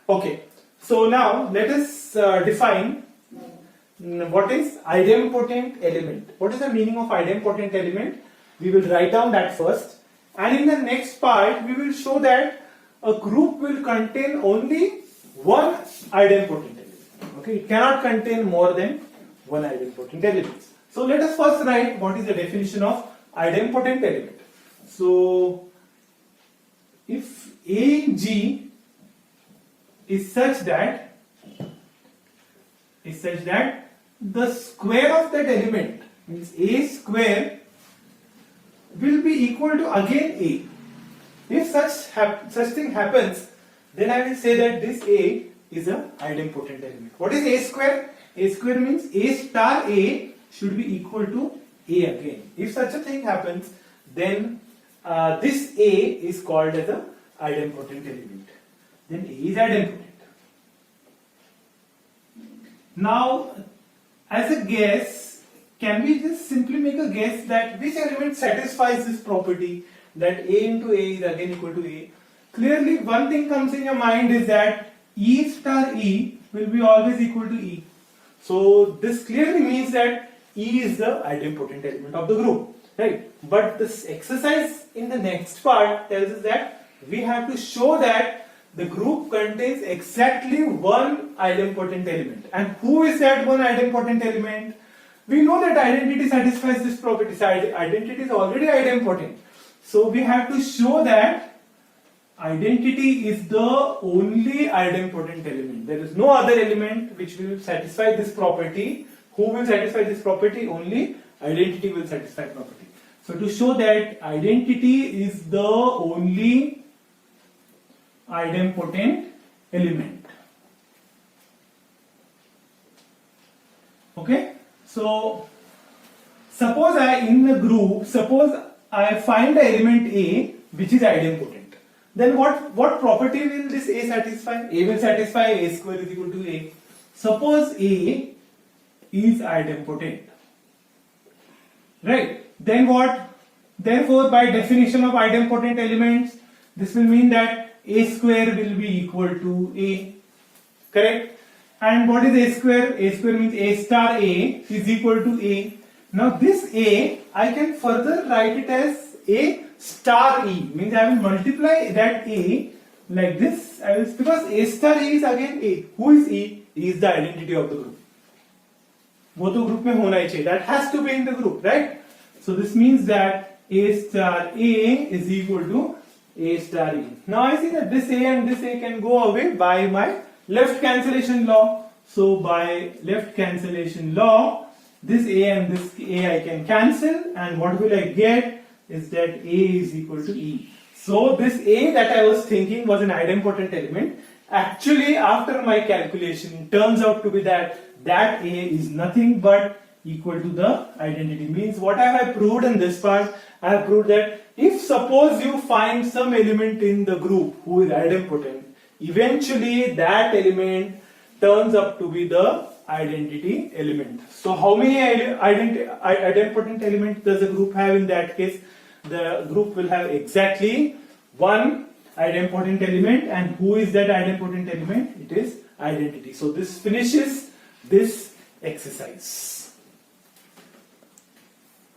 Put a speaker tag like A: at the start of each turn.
A: Okay, so now let us define what is idempotent element. What is the meaning of idempotent element? We will write down that first, and in the next part we will show that a group will contain only one idempotent element. Okay, it cannot contain more than one idempotent element. So let us first write what is the definition of idempotent element. So if AG is such that the square of that element means A square will be equal to again A. If such thing happens, then I will say that this A is a idempotent element. What is A square? A square means A star A should be equal to A again. If such a thing happens, then this A is called as a idempotent element. Then A is idempotent. Now, as a guess, can we just simply make a guess that which element satisfies this property that A into A is again equal to A? Clearly, one thing comes in your mind is that E star E will be always equal to E. So this clearly means that E is the idempotent element of the group, right? But this exercise in the next part tells us that we have to show that the group contains exactly one idempotent element. And who is that one idempotent element? We know that identity satisfies this property. So identity is already idempotent. So we have to show that identity is the only idempotent element. There is no other element which will satisfy this property. Who will satisfy this property? Only identity will satisfy property. So to show that identity is the only idempotent element. Okay, so suppose I find the element A which is idempotent. Then what property will this A satisfy? A will satisfy A square is equal to A. Suppose A is idempotent, right? Then what? Therefore, by definition of idempotent elements, this will mean that A square will be equal to A, correct? And what is A square? A square means A star A is equal to A. Now this A, I can further write it as A star E, means I will multiply that A like this. Because A star E is again A. Who is E? E is the identity of the group. वो तो group में होना ही चाहिए. That has to be in the group, right? So this means that A star A is equal to A star E. Now I see that this A and this A can go away by my left cancellation law. So by left cancellation law, this A and this A I can cancel, and what will I get is that A is equal to E. So this A that I was thinking was an idempotent element. Actually, after my calculation, turns out to be that A is nothing but equal to the identity. Means what have I proved in this part? I have proved that if suppose you find some element in the group who is idempotent, eventually that element turns up to be the identity element. So how many idempotent elements does a group have in that case? The group will have exactly one idempotent element, and who is that idempotent element? It is identity. So this finishes this exercise.